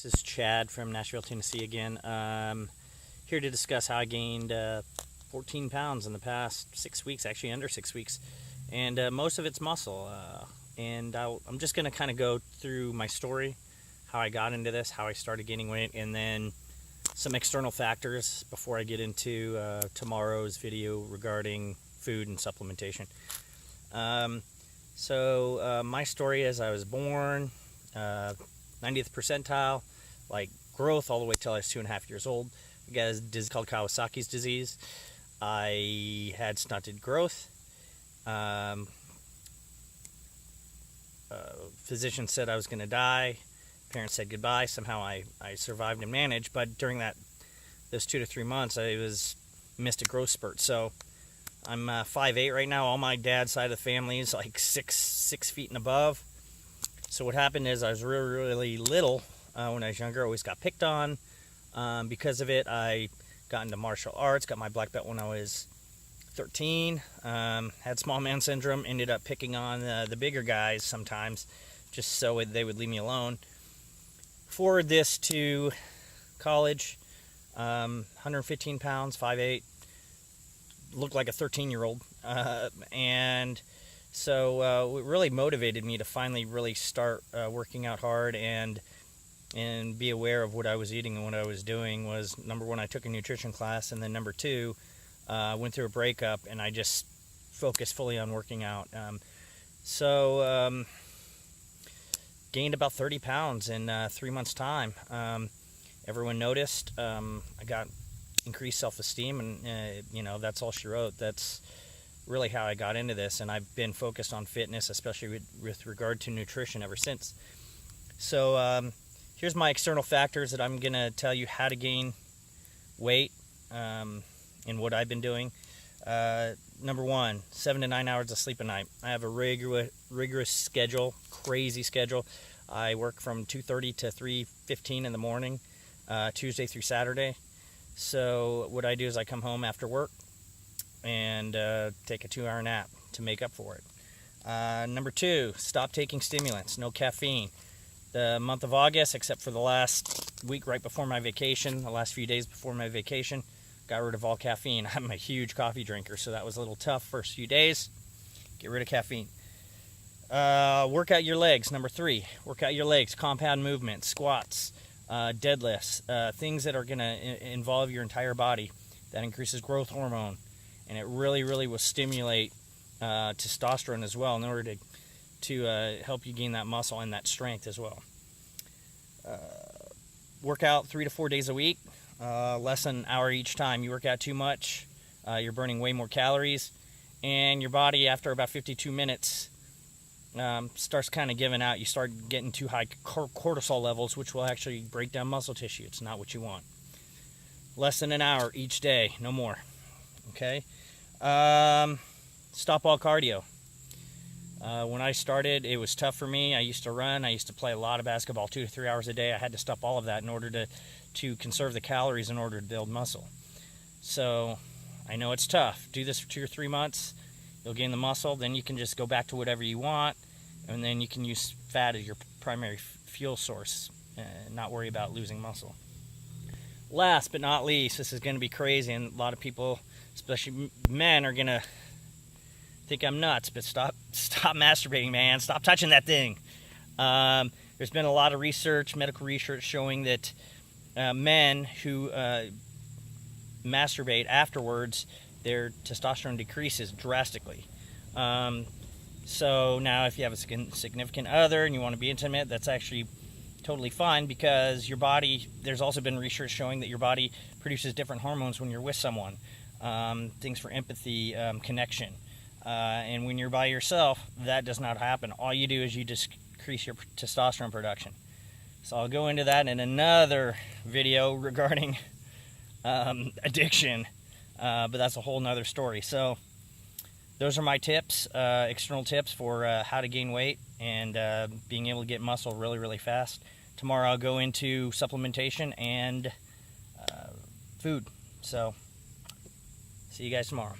This is Chad from Nashville, Tennessee again. Here to discuss how I gained 14 pounds in the past 6 weeks, actually under 6 weeks, and most of it's muscle. I'm just going to kind of go through my story, how I got into this, how I started gaining weight, and then some external factors before I get into tomorrow's video regarding food and supplementation. My story is I was born 90th percentile, like growth all the way till I was 2.5 years old. I got a disease called Kawasaki's disease. I had stunted growth. Physician said I was going to die. Parents said goodbye. Somehow I survived and managed, but during those 2 to 3 months, I missed a growth spurt. So I'm 5'8" right now. All my dad's side of the family is like 6 feet and above. So what happened is I was really little when I was younger. I always got picked on. Because of it, I got into martial arts, got my black belt when I was 13. Had small man syndrome, ended up picking on the bigger guys sometimes just so they would leave me alone. Forward this to college, 115 pounds, 5'8", looked like a 13-year-old. So what really motivated me to finally really start working out hard and be aware of what I was eating and what I was doing was, number one, I took a nutrition class, and then number two, went through a breakup, and I just focused fully on working out. Gained about 30 pounds in 3 months' time. Everyone noticed. I got increased self-esteem, and that's all she wrote. That's really how I got into this, and I've been focused on fitness, especially with regard to nutrition ever since. So here's my external factors that I'm going to tell you how to gain weight and what I've been doing. Number one, 7 to 9 hours of sleep a night. I have a rigorous schedule, crazy schedule. I work from 2:30 to 3:15 in the morning, Tuesday through Saturday. So what I do is I come home after work and take a 2-hour nap to make up for it. Number two, stop taking stimulants, no caffeine. The month of August, except for the last week right before my vacation, the last few days before my vacation, got rid of all caffeine. I'm a huge coffee drinker, so that was a little tough first few days. Get rid of caffeine. Work out your legs, number three. Work out your legs, compound movements, squats, deadlifts, things that are going to involve your entire body. That increases growth hormone, and it really will stimulate testosterone as well in order to help you gain that muscle and that strength as well. Work out 3 to 4 days a week, less than an hour each time. You work out too much, you're burning way more calories, and your body, after about 52 minutes, starts kind of giving out. You start getting too high cortisol levels, which will actually break down muscle tissue. It's not what you want. Less than an hour each day, no more. Okay? Stop all cardio. When I started, it was tough for me. I used to run. I used to play a lot of basketball, 2 to 3 hours a day. I had to stop all of that in order to conserve the calories in order to build muscle. So I know it's tough. Do this for 2 or 3 months. You'll gain the muscle. Then you can just go back to whatever you want, and then you can use fat as your primary fuel source and not worry about losing muscle. Last but not least, this is going to be crazy, and a lot of people, especially men, are going to think I'm nuts, but stop masturbating, man. Stop touching that thing. There's been a lot of research, medical research, showing that men who masturbate afterwards, their testosterone decreases drastically. So now if you have a significant other and you want to be intimate, that's actually totally fine, because your body, there's also been research showing that your body produces different hormones when you're with someone. Things for empathy, connection. And when you're by yourself, that does not happen. All you do is you decrease your testosterone production. So I'll go into that in another video regarding addiction, but that's a whole nother story. So those are my tips, external tips for how to gain weight and being able to get muscle really fast. Tomorrow I'll go into supplementation and food. So see you guys tomorrow.